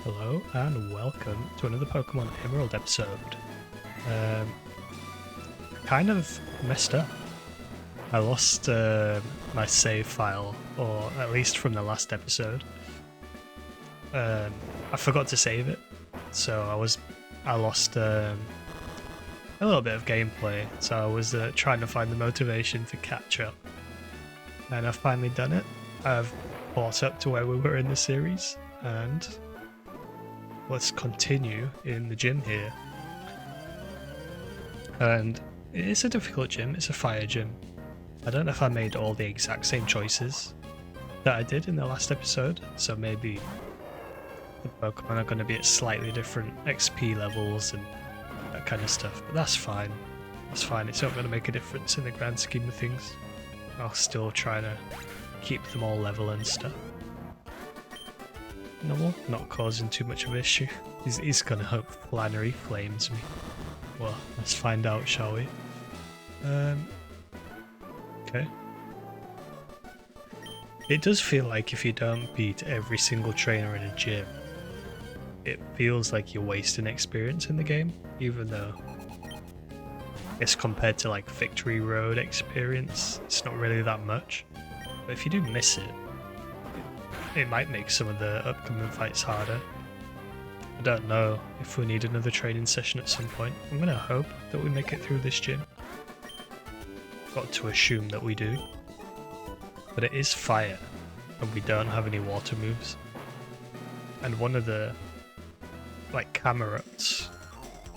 Hello and welcome to another Pokemon Emerald episode. Um, kind of messed up. I lost my save file, or at least from the last episode. I forgot to save it, so I lost a little bit of gameplay. So I was trying to find the motivation to catch up, and I've finally done it. I've caught up to where we were in the series, and let's continue in the gym here. And it's a difficult gym, it's a fire gym. I don't know if I made all the exact same choices that I did in the last episode, so maybe the Pokemon are going to be at slightly different XP levels and that kind of stuff, but that's fine. That's fine, it's not going to make a difference in the grand scheme of things. I'll still try to keep them all level and stuff. No, not causing too much of an issue. He's gonna hope Flannery flames me. Well, let's find out, shall we? Okay. It does feel like if you don't beat every single trainer in a gym, it feels like you're wasting experience in the game, even though I guess compared to like Victory Road experience, it's not really that much. But if you do miss it, it might make some of the upcoming fights harder. I don't know if we need another training session at some point. I'm gonna hope that we make it through this gym. Got to assume that we do. But it is fire, and we don't have any water moves. And one of the like Camerups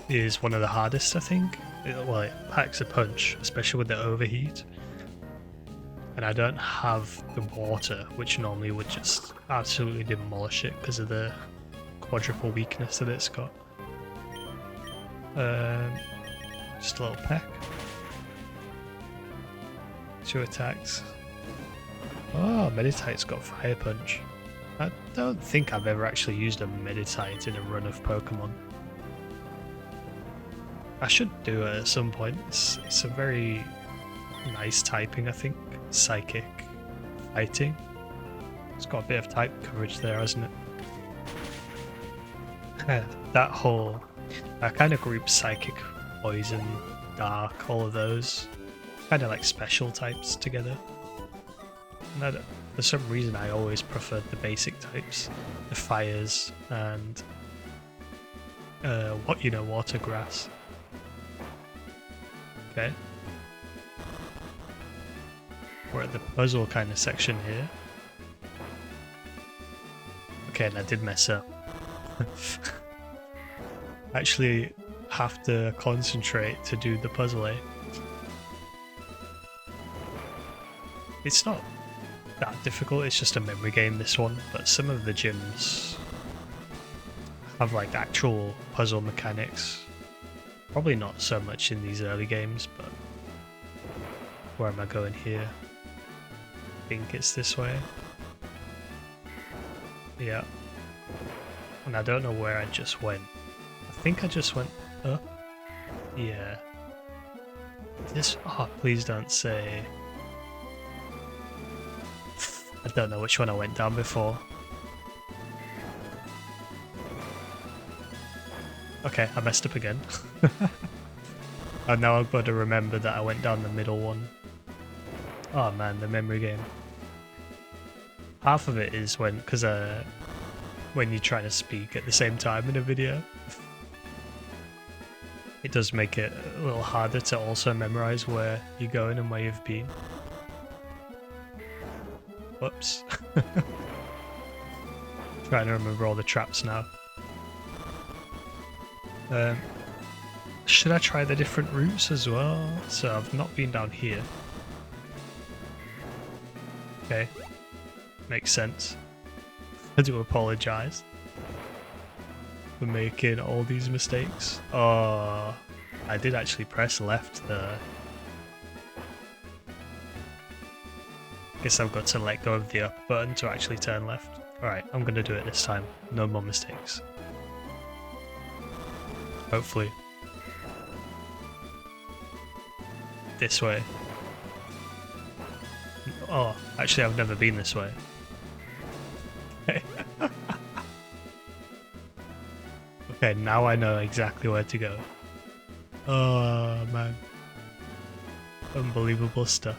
is one of the hardest, I think. It packs a punch, especially with the overheat. And I don't have the water, which normally would just absolutely demolish it because of the quadruple weakness that it's got. Just a little peck. 2 attacks. Oh, Meditite's got Fire Punch. I don't think I've ever actually used a Meditite in a run of Pokemon. I should do it at some point. It's a very nice typing, I think. Psychic fighting. It's got a bit of type coverage there, hasn't it? That kind of group psychic, poison, dark, all of those kind of like special types together. And for some reason I always preferred the basic types, the fires and water grass. Okay. We're at the puzzle kind of section here. Okay, and I did mess up. Actually have to concentrate to do the puzzle, eh? It's not that difficult, it's just a memory game, this one, but some of the gyms have like actual puzzle mechanics. Probably not so much in these early games, but where am I going here? I think it's this way. Yeah. And I don't know where I just went. I think I just went up. Yeah. Oh, please don't say. I don't know which one I went down before. Okay, I messed up again. And now I've got to remember that I went down the middle one. Oh man, the memory game. Half of it is when you're trying to speak at the same time in a video. It does make it a little harder to also memorize where you're going and where you've been. Whoops. Trying to remember all the traps now. Should I try the different routes as well? So I've not been down here. Okay. Makes sense. I do apologise for making all these mistakes. Oh, I did actually press left there. Guess I've got to let go of the up button to actually turn left. Alright, I'm gonna do it this time. No more mistakes. Hopefully. This way. Oh, actually I've never been this way. Okay, now I know exactly where to go. Oh man. Unbelievable stuff.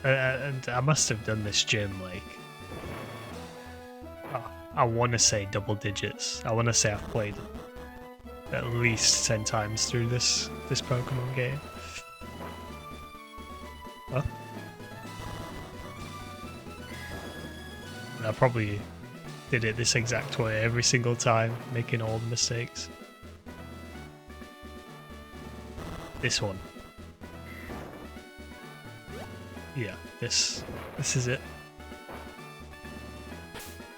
And I must have done this gym like, I want to say double digits. I want to say I've played at least 10 times through this Pokemon game. Huh? And I probably did it this exact way every single time, making all the mistakes. This one. Yeah, this is it.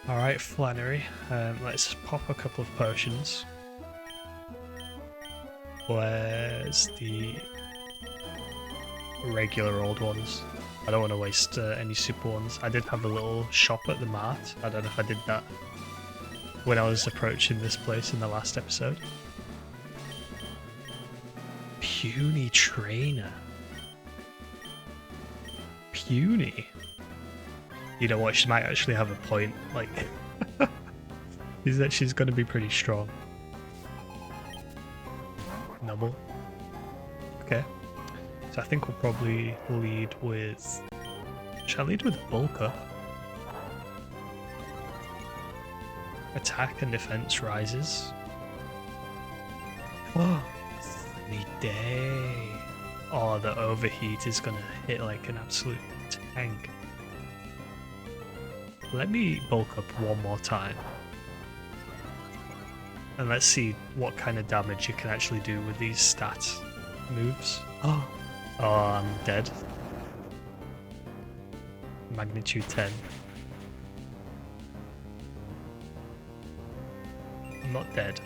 Alright, Flannery. Let's pop a couple of potions. Where's the regular old ones? I don't want to waste any super ones. I did have a little shop at the mart. I don't know if I did that when I was approaching this place in the last episode. Puny trainer. Puny? You know what, she might actually have a point. Like, is that she's going to be pretty strong. Nubble. Okay. So I think we'll probably lead with... Shall I lead with Bulk Up? Attack and defense rises. Oh, sunny day. Oh, the overheat is gonna hit like an absolute tank. Let me bulk up one more time. And let's see what kind of damage you can actually do with these stats moves. Oh, I'm dead. Magnitude 10. I'm not dead.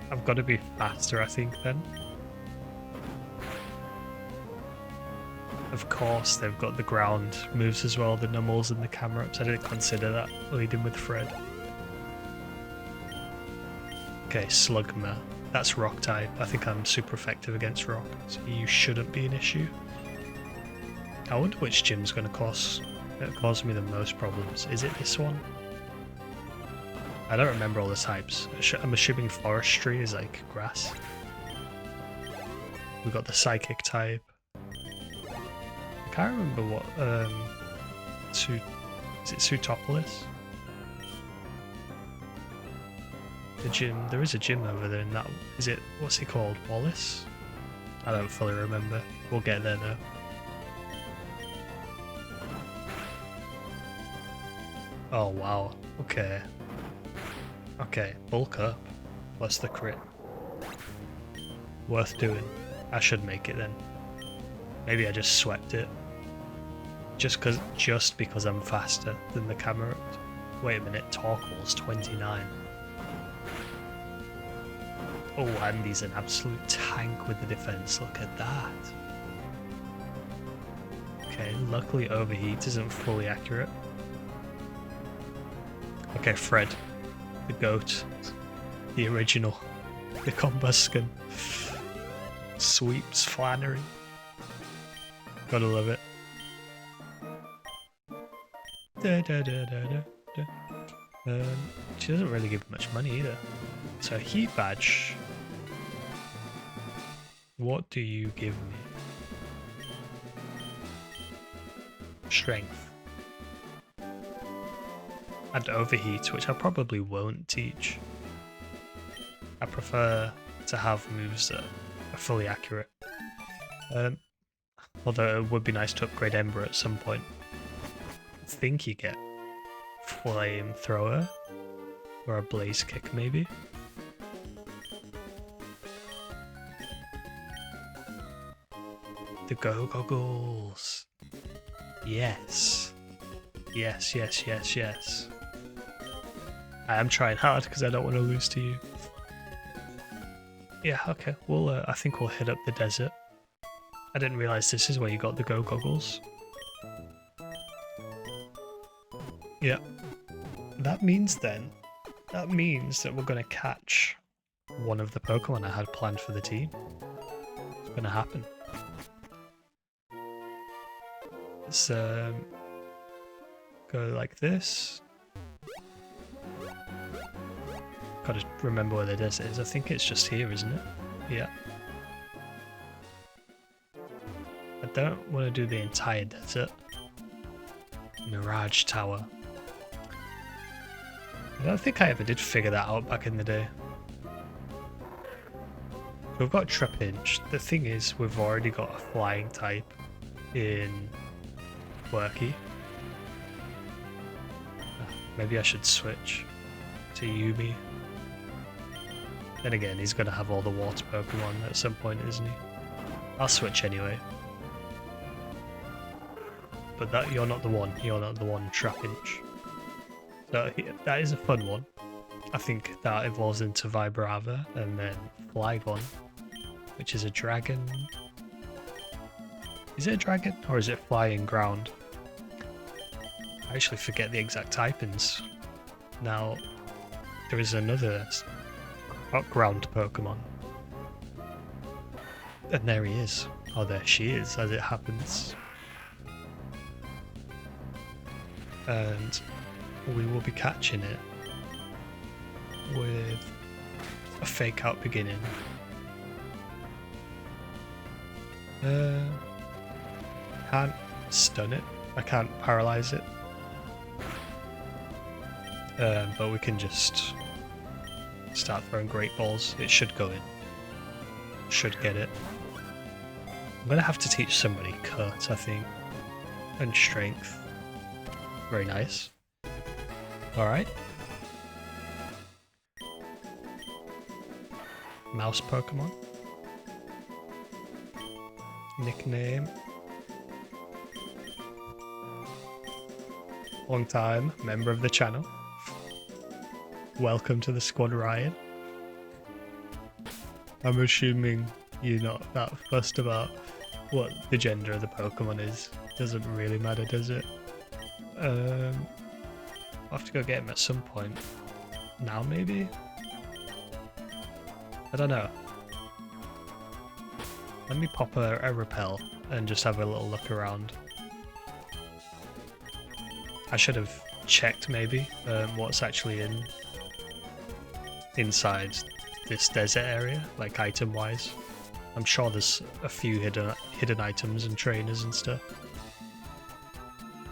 I've got to be faster, I think, then. Of course, they've got the ground moves as well, the nummels and the camera ups. I didn't consider that leading with Fred. Okay, Slugma. That's rock type. I think I'm super effective against rock, so you shouldn't be an issue. I wonder which gym's going to cause me the most problems. Is it this one? I don't remember all the types. I'm assuming forestry is like grass. We got the psychic type. I can't remember what is it Sutopolis? The gym, there is a gym over there in that, is it, what's it called, Wallace? I don't fully remember. We'll get there though. Oh wow, okay. Okay, bulk up. Plus the crit. Worth doing. I should make it then. Maybe I just swept it. Just because I'm faster than the camera. Wait a minute, Torkoal's 29. Oh, Andy's an absolute tank with the defense, look at that. Okay, luckily overheat isn't fully accurate. Okay, Fred. The goat. The original. The Combuskin. Sweeps Flannery. Gotta love it. She doesn't really give much money either. So heat badge. What do you give me? Strength. And overheat, which I probably won't teach. I prefer to have moves that are fully accurate. Although it would be nice to upgrade Ember at some point. I think you get Flamethrower or a Blaze Kick maybe. The Go Goggles. Yes. Yes, yes, yes, yes. I am trying hard because I don't want to lose to you. Yeah, okay. We'll. I think we'll hit up the desert. I didn't realize this is where you got the Go Goggles. Yeah. That means that we're going to catch one of the Pokemon I had planned for the team. It's going to happen. Let's go like this. Gotta remember where the desert is. I think it's just here, isn't it? Yeah. I don't want to do the entire desert. Mirage Tower. I don't think I ever did figure that out back in the day. We've got Trapinch. The thing is, we've already got a flying type in Quirky. Maybe I should switch to Yumi. Then again, he's going to have all the water Pokemon at some point, isn't he? I'll switch anyway. But you're not the one. You're not the one, Trapinch. So that is a fun one. I think that evolves into Vibrava and then Flygon, which is a dragon. Is it a dragon or is it flying ground? I actually forget the exact typings. Now, there is another ground Pokemon. And there he is. Oh, there she is, as it happens. And we will be catching it with a fake out beginning. Can't stun it. I can't paralyze it. But we can just start throwing great balls. It should go in. Should get it. I'm gonna have to teach somebody Cut, I think, and Strength. Very nice. Alright. Mouse Pokemon. Nickname. Long time member of the channel. Welcome to the squad, Ryan. I'm assuming you're not that fussed about what the gender of the Pokemon is. Doesn't really matter, does it? I'll have to go get him at some point. Now, maybe? I don't know. Let me pop a repel and just have a little look around. I should have checked, maybe, what's actually inside this desert area, like item-wise. I'm sure there's a few hidden items and trainers and stuff.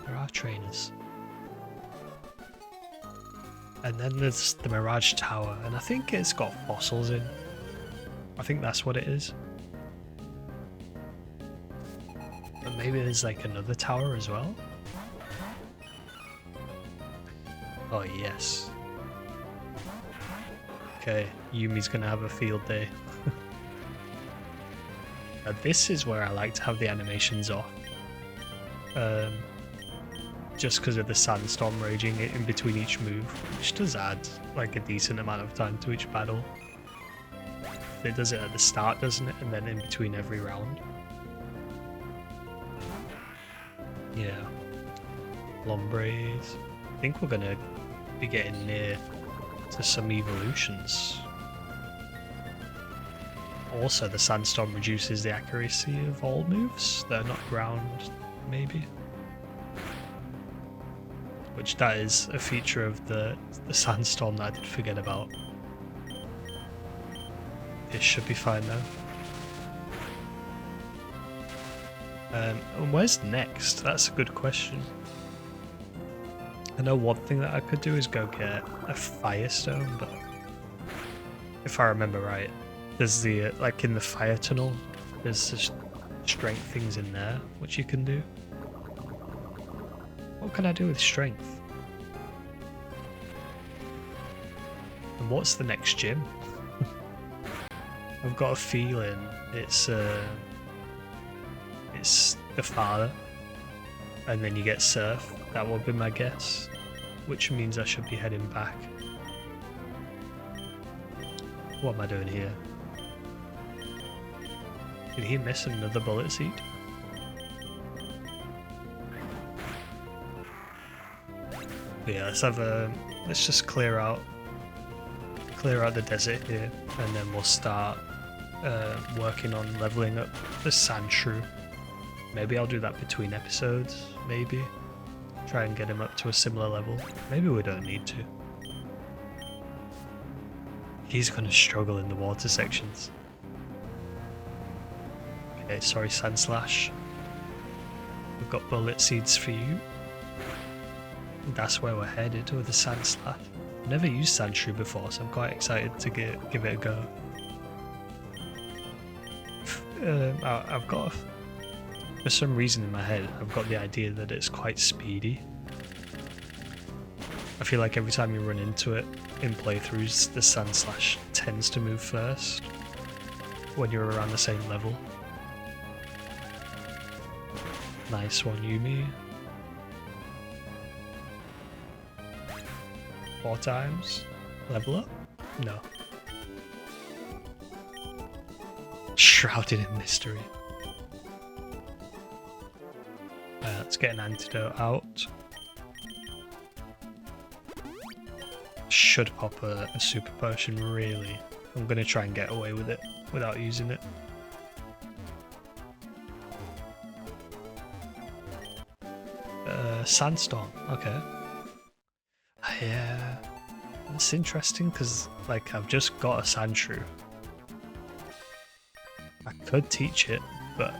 There are trainers. And then there's the Mirage Tower, and I think it's got fossils in. I think that's what it is. But maybe there's like another tower as well? Oh yes. Okay, Yumi's gonna have a field day. Now this is where I like to have the animations off. Just because of the sandstorm raging in between each move, which does add like a decent amount of time to each battle. It does it at the start, doesn't it? And then in between every round. Yeah. Lombres. I think we're gonna be getting near to some evolutions. Also, the sandstorm reduces the accuracy of all moves that are not ground, maybe. Which that is a feature of the sandstorm that I did forget about. It should be fine though. And where's next? That's a good question. I know one thing that I could do is go get a Firestone, but if I remember right, there's the, like in the fire tunnel, there's the strength things in there, which you can do. What can I do with strength? And what's the next gym? I've got a feeling it's the father, and then you get Surf. That would be my guess, which means I should be heading back. What am I doing here? Did he miss another bullet seed? But yeah, let's just clear out the desert here, and then we'll start working on leveling up the Sandshrew. Maybe I'll do that between episodes, maybe. Try and get him up to a similar level. Maybe we don't need to. He's gonna struggle in the water sections. Okay, sorry Sand Slash. We've got bullet seeds for you. That's where we're headed with the Sand Slash. I've never used Sandshrew before, so I'm quite excited to give it a go. I've got, for some reason in my head, I've got the idea that it's quite speedy. I feel like every time you run into it in playthroughs, the Sand Slash tends to move first when you're around the same level. Nice one, Yumi. 4 times. Level up? No. Shrouded in mystery. Let's get an antidote out. Should pop a super potion, really. I'm going to try and get away with it without using it. Sandstorm, okay. Yeah, that's interesting because, like, I've just got a Sandshrew. I could teach it, but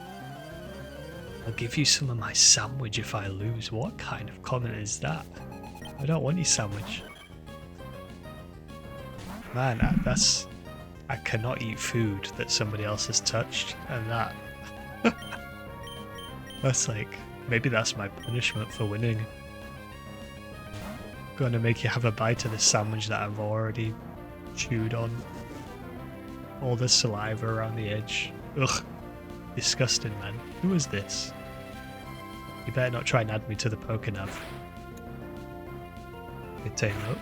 I'll give you some of my sandwich if I lose. What kind of comment is that? I don't want your sandwich. Man, I cannot eat food that somebody else has touched, and that... that's like... maybe that's my punishment for winning. I'm gonna make you have a bite of this sandwich that I've already chewed on. All the saliva around the edge. Ugh. Disgusting, man. Who is this? You better not try and add me to the Pokénav. Contain note.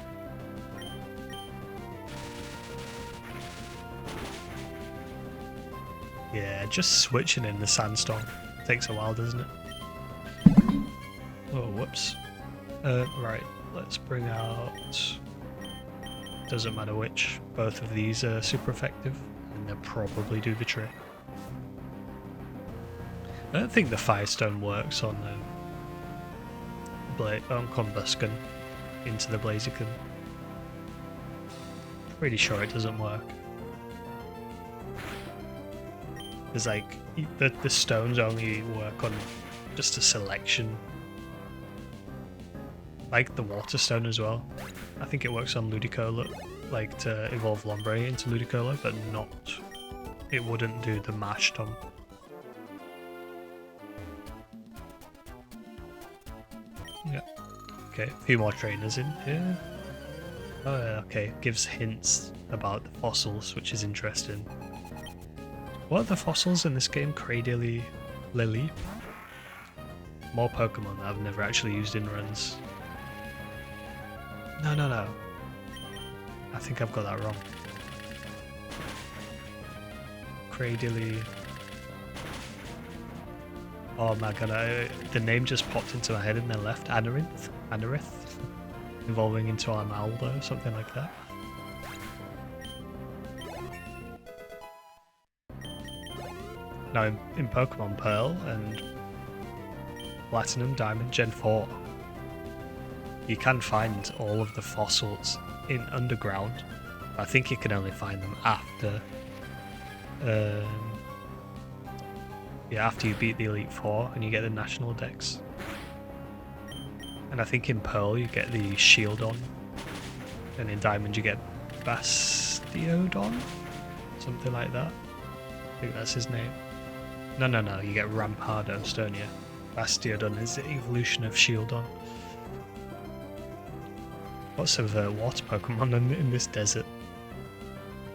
Yeah, just switching in the Sandstorm takes a while, doesn't it? Oh, whoops. Right, let's bring out... doesn't matter which. Both of these are super effective, and they'll probably do the trick. I don't think the Firestone works on Combusken into the Blaziken. Pretty sure it doesn't work. There's like, the stones only work on just a selection. Like the Water Stone as well. I think it works on Ludicolo, like to evolve Lombre into Ludicolo, but not, it wouldn't do the Mash Tom. Yeah. Okay, a few more trainers in here. Oh, okay, gives hints about the fossils, which is interesting. What are the fossils in this game? Cradily Lily? More Pokemon that I've never actually used in runs. No. I think I've got that wrong. Cradily... oh my god, the name just popped into my head and then left. Anorith? Evolving into Armaldo, something like that. Now in Pokemon Pearl and Platinum, Diamond, Gen 4, you can find all of the fossils in Underground. I think you can only find them after after you beat the Elite Four and you get the National Dex. And I think in Pearl you get the Shieldon, and in Diamond you get Bastiodon? Something like that. I think that's his name. No, you get Rampardos, don't you? Bastiodon is the evolution of Shieldon. Lots of water Pokemon in this desert.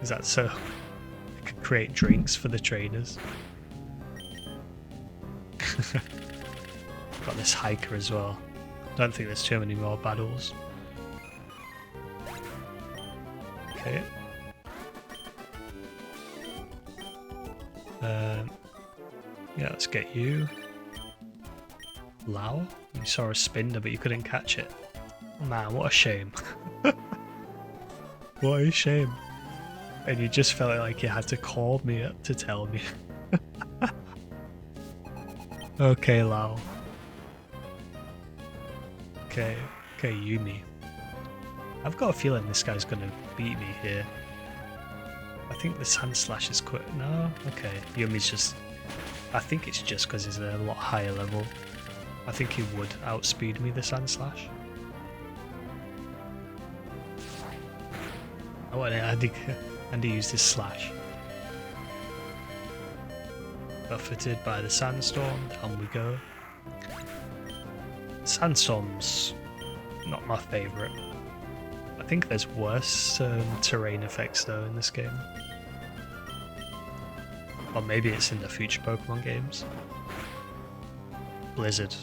Is that so? I could create drinks for the trainers. Got this hiker as well. Don't think there's too many more battles. Okay. Yeah, let's get you. Lao? You saw a Spinder but you couldn't catch it. Man, what a shame. What a shame. And you just felt like you had to call me up to tell me. Okay, Lao. Okay, Yumi. I've got a feeling this guy's gonna beat me here. I think the Sand Slash is quick. No? Okay. Yumi's just... I think it's just because he's a lot higher level. I think he would outspeed me, the Sand Slash. Oh, and Andy used his Slash. Buffeted by the Sandstorm. Down we go. Sandstorm's not my favourite. I think there's worse terrain effects though in this game. Or maybe it's in the future Pokemon games. Blizzard.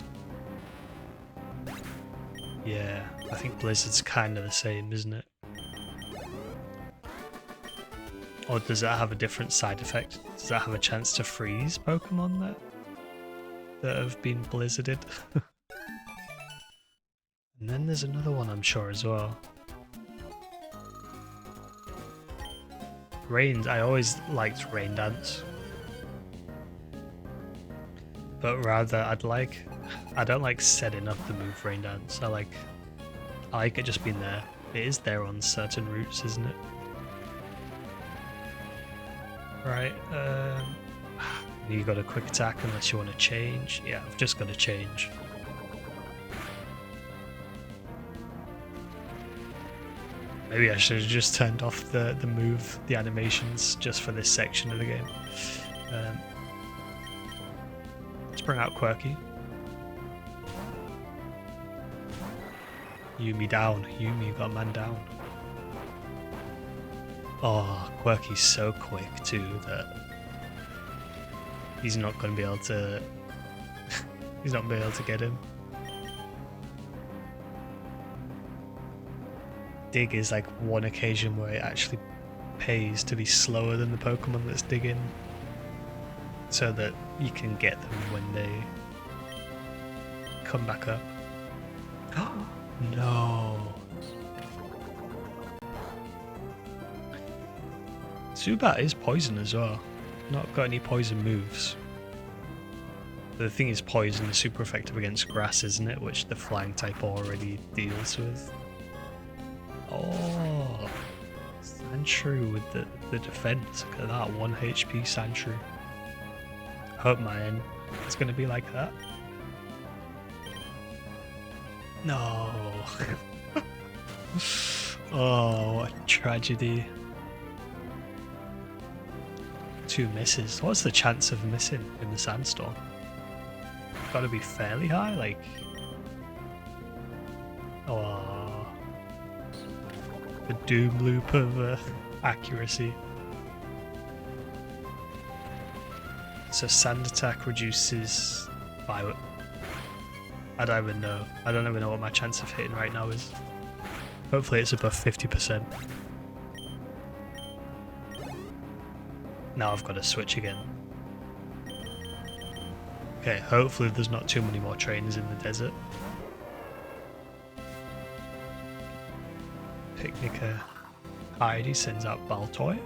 Yeah, I think Blizzard's kind of the same, isn't it? Or does that have a different side effect? Does that have a chance to freeze Pokemon that have been blizzarded? And then there's another one I'm sure as well. Rain, I always liked Rain Dance. But rather I don't like setting up the move Rain Dance. I like it just being there. It is there on certain routes, isn't it? Right, you got a quick attack unless you want to change. Yeah, I've just got to change. Maybe I should have just turned off the animations just for this section of the game. Let's bring out Quirky. Yumi down. Yumi got man down. Oh, Quirky's so quick too that he's not going to be able to. He's not going to be able to get him. Dig is like one occasion where it actually pays to be slower than the Pokemon that's digging, so that you can get them when they come back up. No. Zubat is poison as well. Not got any poison moves. The thing is, poison is super effective against grass, isn't it? Which the flying type already deals with. Oh, Sandshrew with the defense. Look at that, 1 HP Sandshrew. I hope my end is going to be like that. No. Oh, what a tragedy. 2 misses. What's the chance of missing in the Sandstorm? Got to be fairly high, like. Oh, the doom loop of accuracy. So sand attack reduces by. I don't even know. I don't even know what my chance of hitting right now is. Hopefully it's above 50%. Now I've got to switch again. Okay, hopefully there's not too many more trainers in the desert. Picnicker Heidi sends out Baltoy,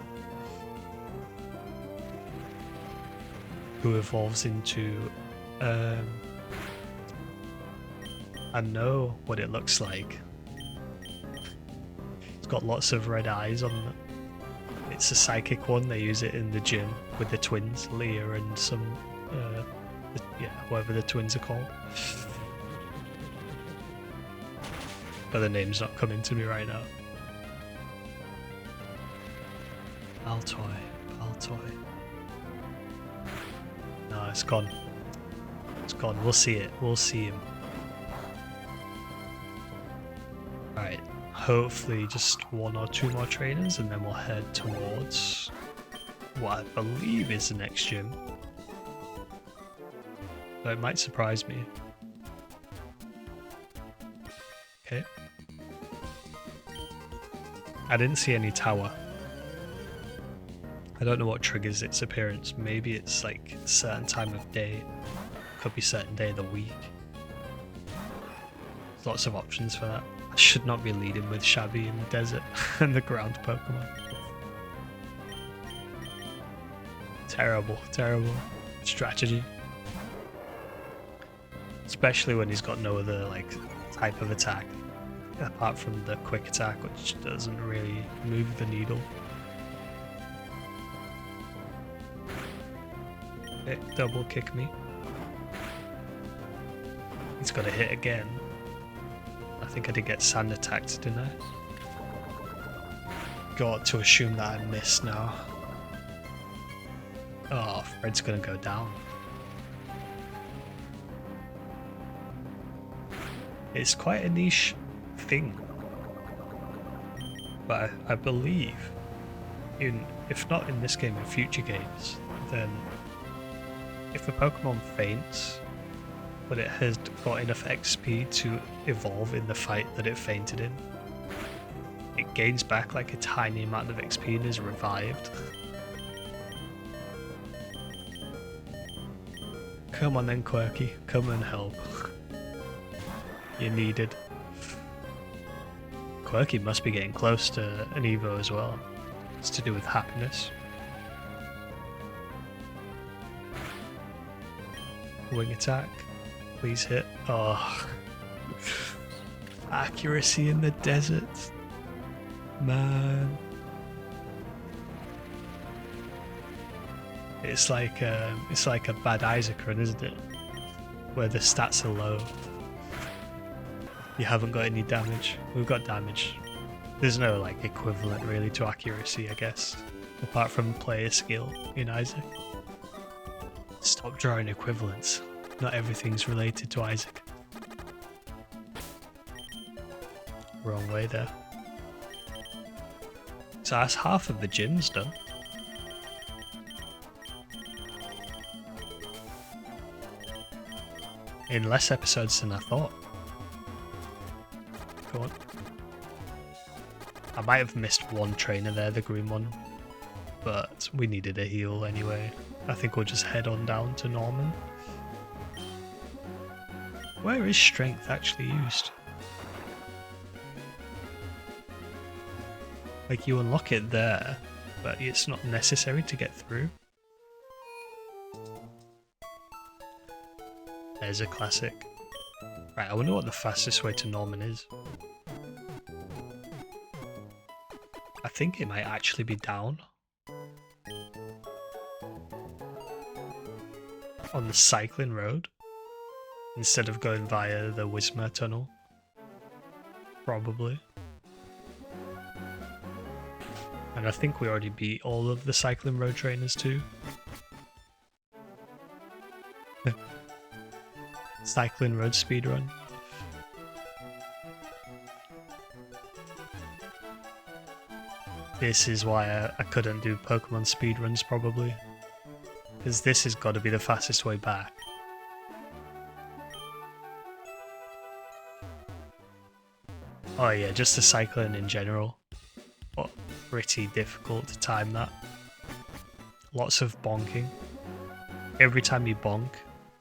who evolves into I know what it looks like. It's got lots of red eyes on it. It's a psychic one. They use it in the gym with the twins, Leah and some yeah, whatever the twins are called. But the name's not coming to me right now. Baltoy. No, it's gone. It's gone. We'll see it. We'll see him. Right. Hopefully just 1 or 2 more trainers and then we'll head towards what I believe is the next gym. But it might surprise me. Okay. I didn't see any tower. I don't know what triggers its appearance. Maybe it's like a certain time of day. Could be certain day of the week. There's lots of options for that. I should not be leading with Shabby in the desert and the ground Pokemon. Terrible strategy. Especially when he's got no other like type of attack apart from the quick attack, which doesn't really move the needle. Double kick me. He's got to hit again. I think I did get sand attacked, didn't I? Got to assume that I missed now. Oh, Fred's gonna go down. It's quite a niche thing. But I believe, if not in this game, in future games, then if a Pokemon faints, but it has got enough XP to evolve in the fight that it fainted in, it gains back like a tiny amount of XP and is revived. Come on then, Quirky, come and help. You're needed. Quirky must be getting close to an Evo as well. It's to do with happiness. Wing attack. Please hit. Oh. Accuracy in the desert. Man. It's like a bad Isaac run, isn't it? Where the stats are low. You haven't got any damage. We've got damage. There's no like equivalent really to accuracy, I guess. Apart from player skill in Isaac. Stop drawing equivalents. Not everything's related to Isaac. Wrong way there. So that's half of the gym's done. In less episodes than I thought. Go on. I might have missed one trainer there, the green one. But we needed a heal anyway. I think we'll just head on down to Norman. Where is strength actually used? Like you unlock it there, but it's not necessary to get through. There's a classic. Right, I wonder what the fastest way to Norman is. I think it might actually be down. On the cycling road. Instead of going via the Wisma tunnel. Probably. And I think we already beat all of the cycling road trainers too. Cycling road speedrun. This is why I couldn't do Pokemon speedruns probably. Because this has got to be the fastest way back. Oh yeah, just the cycling in general. But pretty difficult to time that. Lots of bonking. Every time you bonk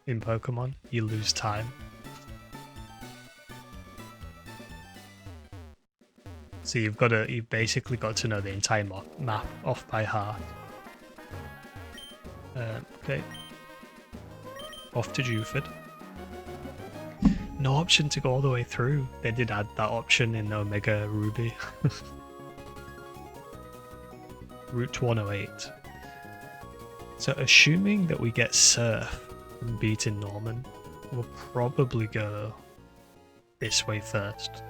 in Pokemon, you lose time. So you've basically got to know the entire map off by heart. Okay. Off to Juford. No option to go all the way through. They did add that option in Omega Ruby. Route 108. So assuming that we get Surf and beating Norman, we'll probably go this way first.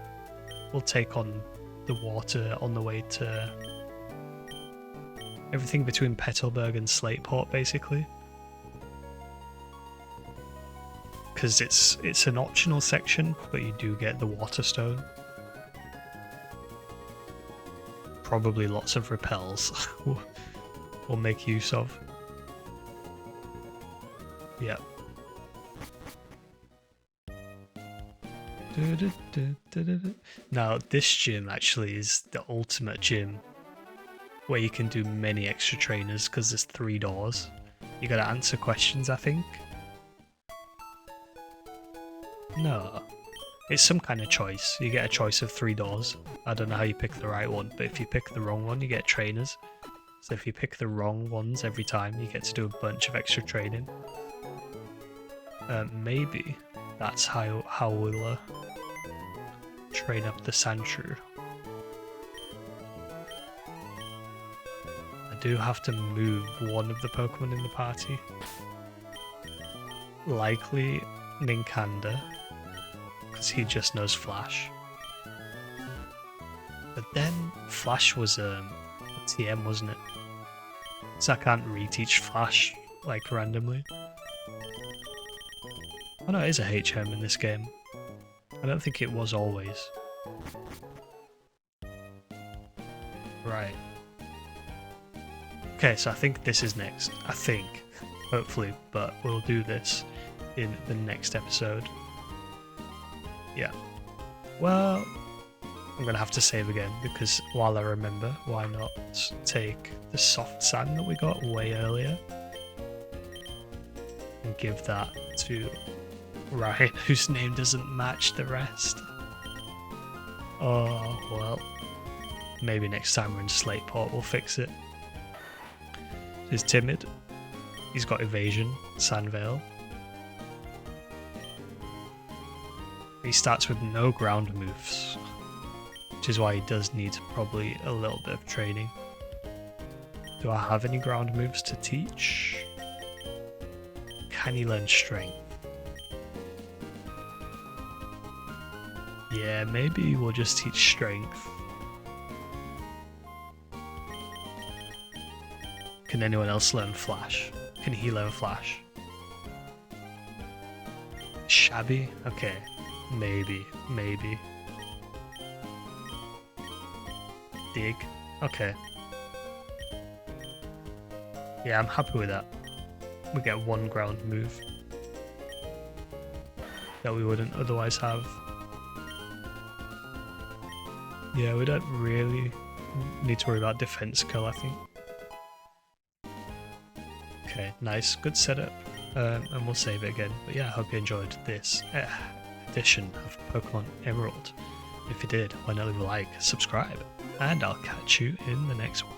We'll take on the water on the way to everything between Petalburg and Slateport, basically. Because it's an optional section, but you do get the water stone. Probably lots of repels we'll make use of. Yep. Now this gym actually is the ultimate gym where you can do many extra trainers because there's 3 doors. You gotta answer questions, I think. No, it's some kind of choice. You get a choice of 3 doors. I don't know how you pick the right one, but if you pick the wrong one, you get trainers. So if you pick the wrong ones every time, you get to do a bunch of extra training. Maybe that's how we'll train up the Sandshrew. I do have to move one of the Pokemon in the party. likely Ninkanda, because he just knows Flash. But then Flash was a TM, wasn't it? So I can't reteach Flash like randomly. Oh no, it is a HM in this game. I don't think it was always. Right. Okay, so I think this is next. I think. Hopefully, but we'll do this in the next episode. Yeah. Well, I'm gonna have to save again because while I remember, why not take the soft sand that we got way earlier and give that to Ryan, whose name doesn't match the rest. Oh, well. Maybe next time we're in Slateport we'll fix it. He's timid. He's got evasion, Sandvale. He starts with no ground moves, which is why he does need probably a little bit of training. Do I have any ground moves to teach? Can he learn strength? Yeah, maybe we'll just teach strength. Can anyone else learn Flash? Can he learn Flash? Shabby? Okay. Maybe. Dig? Okay. Yeah, I'm happy with that. We get one ground move that we wouldn't otherwise have. Yeah, we don't really need to worry about defense kill, I think. Okay, nice, good setup, and we'll save it again. But yeah, I hope you enjoyed this edition of Pokemon Emerald. If you did, why not leave a like, subscribe, and I'll catch you in the next one.